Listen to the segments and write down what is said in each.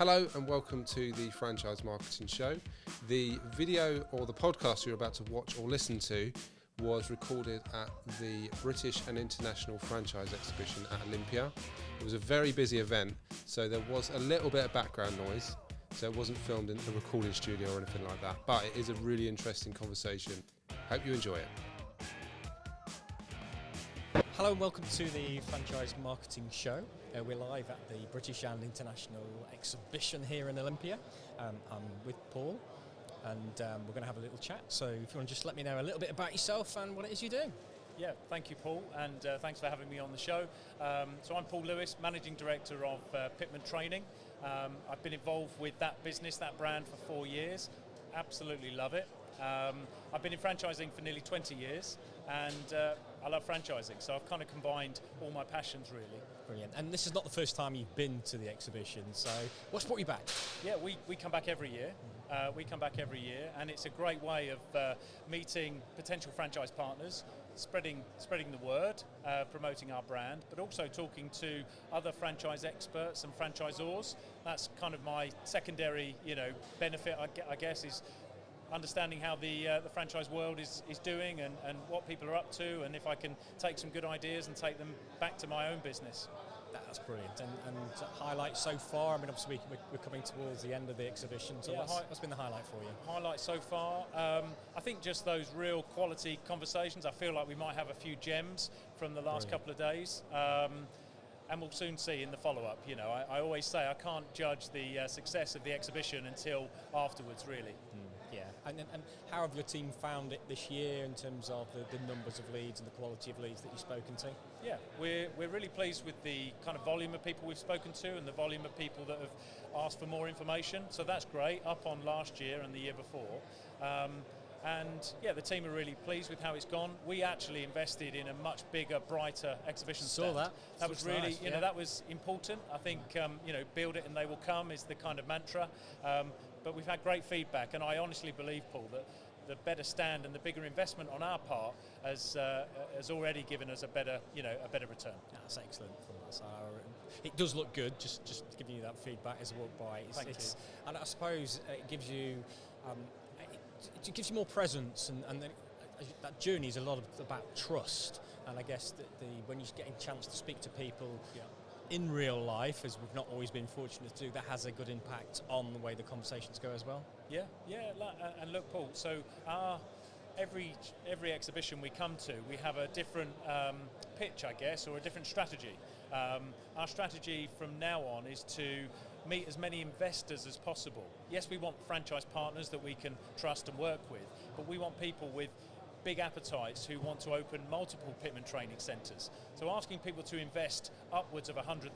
Hello and welcome to the Franchise Marketing Show. The video or the podcast you're about to watch or listen to was recorded at the British and International Franchise Exhibition at Olympia. It was a very busy event, so there was a little bit of background noise, so it wasn't filmed in a recording studio or anything like that, but it is a really interesting conversation. Hope you enjoy it. Hello and welcome to the Franchise Marketing Show. We're live at the British and International Exhibition here in Olympia. I'm with Paul and we're going to have a little chat. So if you want to just let me know a little bit about yourself and what it is you're doing. Yeah, thank you, Paul, and thanks for having me on the show. So I'm Paul Lewis, Managing Director of Pitman Training. I've been involved with that business, that brand for 4 years. Absolutely love it. I've been in franchising for nearly 20 years and I love franchising, so I've kind of combined all my passions really. Brilliant. And this is not the first time you've been to the exhibition, so what's brought you back? Yeah, we come back every year. We come back every year, and it's a great way of meeting potential franchise partners, spreading the word, promoting our brand, but also talking to other franchise experts and franchisors. That's kind of my secondary, benefit, I guess, is understanding how the franchise world is doing and what people are up to, and if I can take some good ideas and take them back to my own business. That's brilliant. And highlights so far, I mean, obviously we're coming towards the end of the exhibition, so what's been the highlight for you? Highlights so far, I think just those real quality conversations. I feel like we might have a few gems from the last couple of days. And we'll soon see in the follow-up. I always say I can't judge the success of the exhibition until afterwards, really. Yeah, and how have your team found it this year in terms of the numbers of leads and the quality of leads that you've spoken to? Yeah, we're really pleased with the kind of volume of people we've spoken to and the volume of people that have asked for more information. So that's great, up on last year and the year before. And yeah, the team are really pleased with how it's gone. We actually invested in a much bigger, brighter exhibition stand. Saw that. That was really, that was important. I think, build it and they will come is the kind of mantra. But we've had great feedback, and I honestly believe, Paul, that the better stand and the bigger investment on our part has already given us a better return. That's excellent from that side. It does look good. Just giving you that feedback as I walk by. Thank you. And I suppose it gives you. It gives you more presence, and that journey is a lot about trust. And I guess that when you get a chance to speak to people in real life, as we've not always been fortunate to do, that has a good impact on the way the conversations go as well. Yeah. And look, Paul. So every exhibition we come to, we have a different pitch, I guess, or a different strategy. Our strategy from now on is to meet as many investors as possible. Yes, we want franchise partners that we can trust and work with, but we want people with big appetites who want to open multiple Pitman training centres. So asking people to invest upwards of £100,000,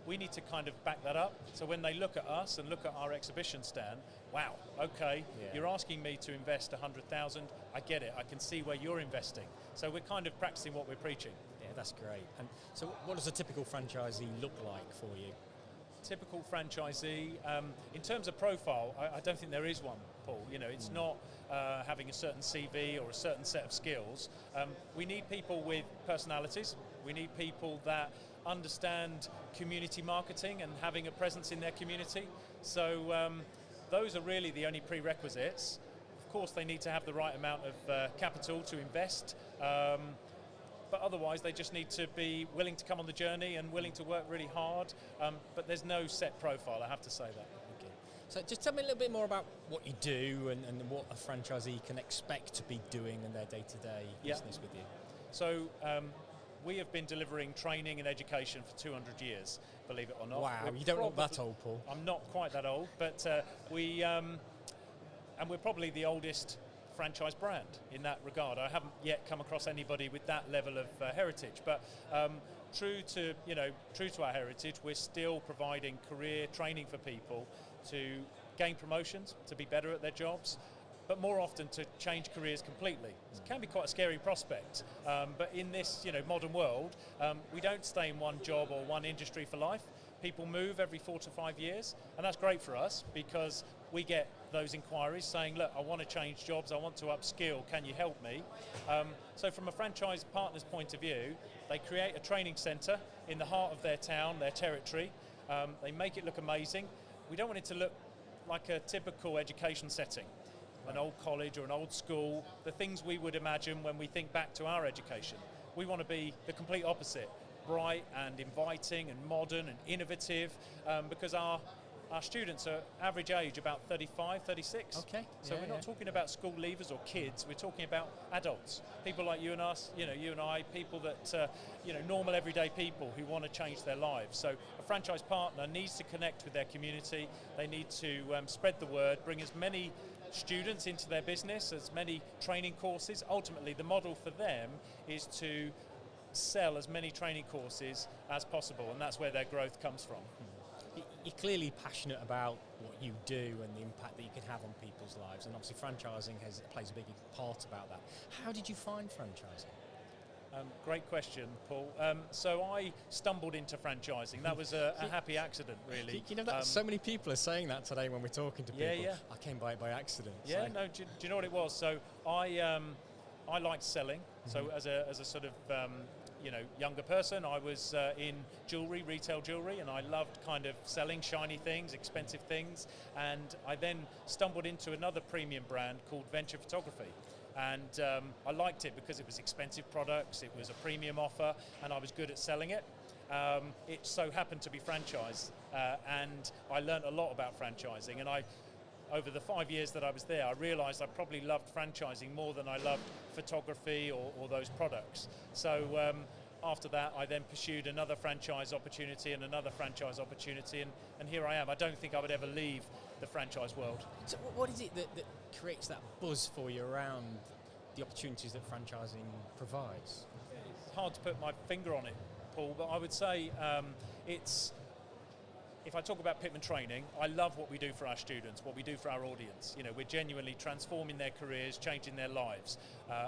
we need to kind of back that up. So when they look at us and look at our exhibition stand, wow, okay, you're asking me to invest £100,000, I get it, I can see where you're investing. So we're kind of practicing what we're preaching. Yeah, that's great. And so what does a typical franchisee look like for you? Typical franchisee, in terms of profile, I don't think there is one, Paul. It's not having a certain CV or a certain set of skills. We need people with personalities. We need people that understand community marketing and having a presence in their community. So those are really the only prerequisites. Of course, they need to have the right amount of capital to invest. But otherwise, they just need to be willing to come on the journey and willing to work really hard. But there's no set profile, I have to say that. Okay. So just tell me a little bit more about what you do and what a franchisee can expect to be doing in their day-to-day business with you. So we have been delivering training and education for 200 years, believe it or not. Wow, you don't look that old, Paul. I'm not quite that old, but we're probably the oldest franchise brand in that regard. I haven't yet come across anybody with that level of heritage, but true to our heritage, we're still providing career training for people to gain promotions, to be better at their jobs, but more often to change careers completely. It can be quite a scary prospect, but in this modern world, we don't stay in one job or one industry for life. People move every 4 to 5 years, and that's great for us because we get those inquiries saying, look, I want to change jobs, I want to upskill, can you help me? So from a franchise partner's point of view, they create a training centre in the heart of their town, their territory, They make it look amazing. We don't want it to look like a typical education setting, an old college or an old school, the things we would imagine when we think back to our education. We want to be the complete opposite, bright and inviting and modern and innovative, because our students are average age about 35, 36. Okay. So we're not talking about school leavers or kids, we're talking about adults. People like you and us, you and I, people that, normal everyday people who want to change their lives. So a franchise partner needs to connect with their community, they need to spread the word, bring as many students into their business, as many training courses. Ultimately, the model for them is to sell as many training courses as possible, and that's where their growth comes from. You're clearly passionate about what you do and the impact that you can have on people's lives, and obviously franchising plays a big part about that. How did you find franchising? Great question, Paul. So I stumbled into franchising. That was a happy accident, really. So many people are saying that today when we're talking to people. Yeah. I came by it by accident. Yeah, so. no. Do you know what it was? So I liked selling. So as a sort of younger person, I was in jewellery, retail jewellery, and I loved kind of selling shiny things, expensive things. And I then stumbled into another premium brand called Venture Photography. And I liked it because it was expensive products, it was a premium offer, and I was good at selling it. It so happened to be franchised, and I learned a lot about franchising. And over the 5 years that I was there, I realised I probably loved franchising more than I loved photography or those products. So after that, I then pursued another franchise opportunity and another franchise opportunity, and here I am. I don't think I would ever leave the franchise world. So what is it that creates that buzz for you around the opportunities that franchising provides? It's hard to put my finger on it, Paul, but I would say if I talk about Pitman Training, I love what we do for our students, what we do for our audience. We're genuinely transforming their careers, changing their lives,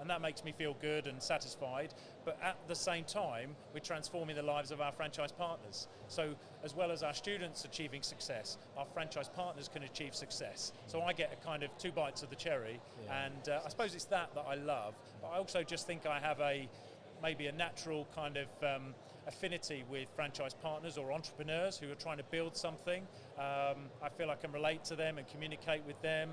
and that makes me feel good and satisfied. But at the same time, we're transforming the lives of our franchise partners. So as well as our students achieving success, our franchise partners can achieve success. So I get a kind of two bites of the cherry, and I suppose it's that I love. But I also just think I have maybe a natural kind of affinity with franchise partners or entrepreneurs who are trying to build something. I feel I can relate to them and communicate with them.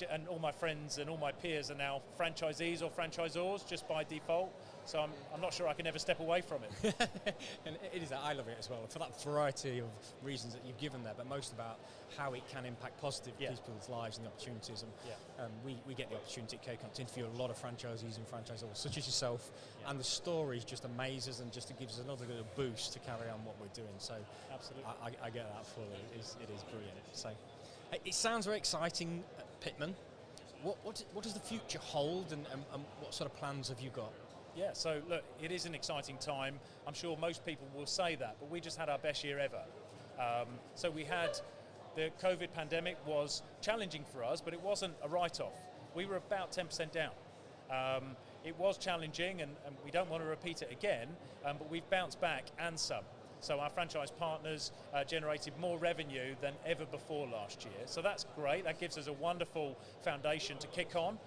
And all my friends and all my peers are now franchisees or franchisors just by default. So I'm not sure I can ever step away from it. And it is, I love it as well, for that variety of reasons that you've given there, but most about how it can impact positively people's lives and the opportunities. And we get the opportunity at KCON to interview a lot of franchisees and franchisors, such as yourself, and the stories just amaze us and just it gives us another little boost to carry on what we're doing. So absolutely, I get that fully. It is brilliant. So it sounds very exciting, Pitman. What does the future hold, and what sort of plans have you got? Yeah, so look, it is an exciting time. I'm sure most people will say that, but we just had our best year ever. So we had, the COVID pandemic was challenging for us, but it wasn't a write-off. We were about 10% down. It was challenging, and we don't want to repeat it again, but we've bounced back and some. So our franchise partners generated more revenue than ever before last year. So that's great. That gives us a wonderful foundation to kick on.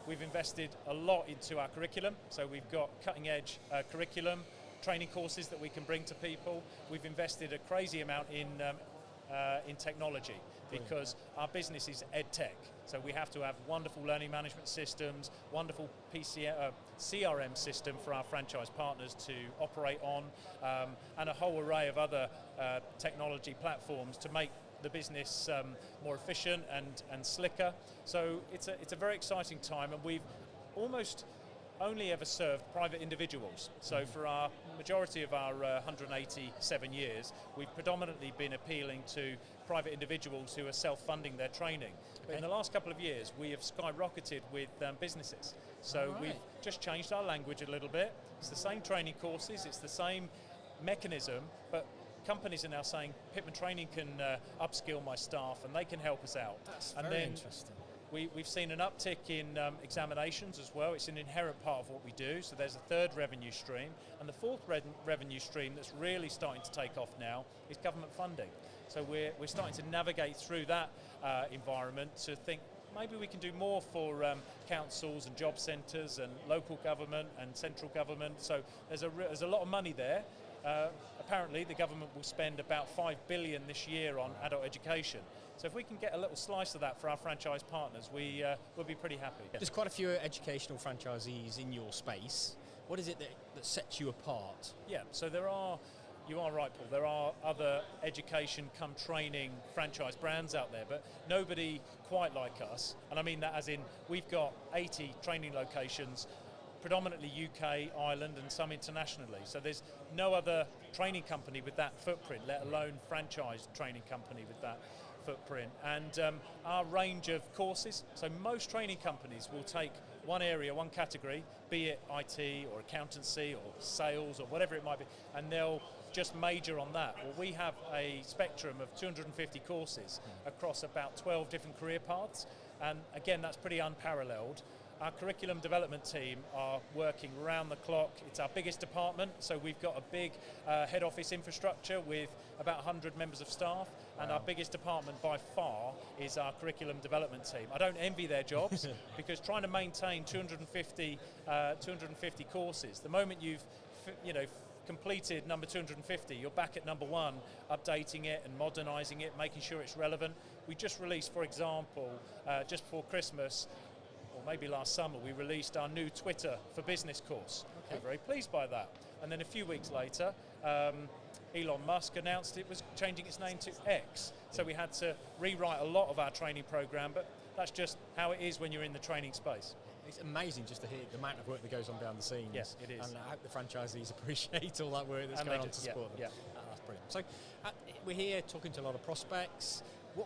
We've invested a lot into our curriculum. So we've got cutting-edge curriculum, training courses that we can bring to people. We've invested a crazy amount in technology because our business is ed tech. So we have to have wonderful learning management systems, wonderful CRM system for our franchise partners to operate on, and a whole array of other technology platforms to make the business more efficient and slicker. So it's a very exciting time, and we've almost only ever served private individuals. So for our majority of our 187 years, we've predominantly been appealing to private individuals who are self-funding their training. But in the last couple of years, we have skyrocketed with businesses. So we've just changed our language a little bit. It's the same training courses, it's the same mechanism, but companies are now saying Pitman Training can upskill my staff and they can help us out. That's very interesting. We've seen an uptick in examinations as well. It's an inherent part of what we do. So there's a third revenue stream. And the fourth revenue stream that's really starting to take off now is government funding. So we're starting to navigate through that environment to think maybe we can do more for councils and job centres and local government and central government. So there's a lot of money there. apparently the government will spend about $5 billion this year on adult education. So if we can get a little slice of that for our franchise partners, we'll be pretty happy. There's quite a few educational franchisees in your space. What is it that sets you apart? Yeah, so you are right, Paul, there are other education come training franchise brands out there, but nobody quite like us. And I mean that as in, we've got 80 training locations, predominantly UK, Ireland, and some internationally. So there's no other training company with that footprint, let alone franchise training company with that footprint. And our range of courses, so most training companies will take one area, one category, be it IT or accountancy or sales or whatever it might be, and they'll just major on that. Well, we have a spectrum of 250 courses across about 12 different career paths, and again, that's pretty unparalleled. Our curriculum development team are working round the clock. It's our biggest department, so we've got a big head office infrastructure with about 100 members of staff, and our biggest department by far is our curriculum development team. I don't envy their jobs because trying to maintain 250 courses, the moment you've completed number 250, you're back at number 1, updating it and modernising it, making sure it's relevant. We just released, for example, just before Christmas, or maybe last summer, we released our new Twitter for Business course. Okay. We're very pleased by that. And then a few weeks later, Elon Musk announced it was changing its name to X. So we had to rewrite a lot of our training program, but that's just how it is when you're in the training space. It's amazing just to hear the amount of work that goes on behind the scenes. Yes, it is. And I hope the franchisees appreciate all that work that's going on to support them. Yeah. That's brilliant. So we're here talking to a lot of prospects.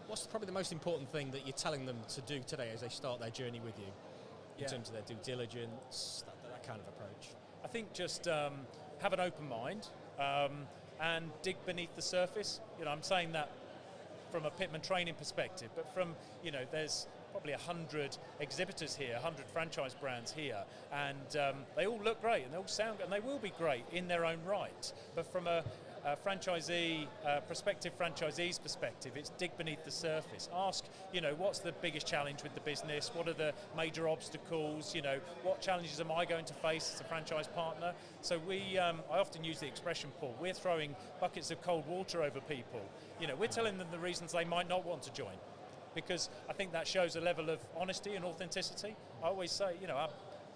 What's probably the most important thing that you're telling them to do today as they start their journey with you in terms of their due diligence, that kind of approach? I think just have an open mind and dig beneath the surface. I'm saying that from a Pitman Training perspective, but from, there's probably 100 exhibitors here, 100 franchise brands here, and they all look great and they all sound good, and they will be great in their own right. But from a franchisee, prospective franchisee's perspective, it's dig beneath the surface. Ask, what's the biggest challenge with the business? What are the major obstacles? What challenges am I going to face as a franchise partner? So I often use the expression, Paul, we're throwing buckets of cold water over people. We're telling them the reasons they might not want to join, because I think that shows a level of honesty and authenticity. I always say, our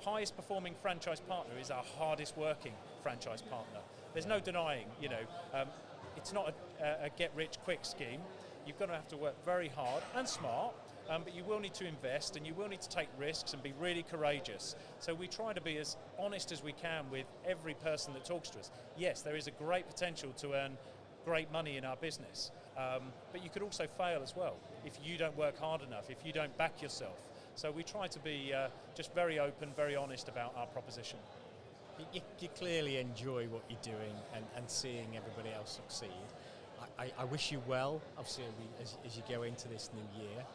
highest performing franchise partner is our hardest working franchise partner. There's no denying, it's not a get-rich-quick scheme. You're going to have to work very hard and smart, but you will need to invest and you will need to take risks and be really courageous. So we try to be as honest as we can with every person that talks to us. Yes, there is a great potential to earn great money in our business, but you could also fail as well if you don't work hard enough, if you don't back yourself. So we try to be just very open, very honest about our proposition. You clearly enjoy what you're doing and seeing everybody else succeed. I wish you well, obviously, as you go into this new year,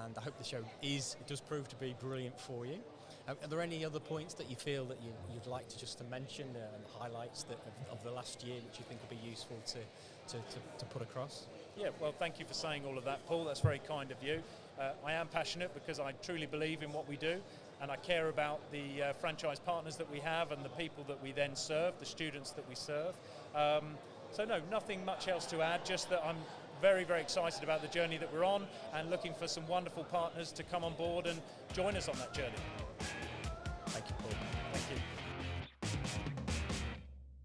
and I hope the show does prove to be brilliant for you. Are there any other points that you feel that you'd like to mention, highlights of the last year which you think would be useful to put across? Yeah, well, thank you for saying all of that, Paul. That's very kind of you. I am passionate because I truly believe in what we do, and I care about the franchise partners that we have and the people that we then serve, the students that we serve. So no, nothing much else to add, just that I'm very, very excited about the journey that we're on and looking for some wonderful partners to come on board and join us on that journey.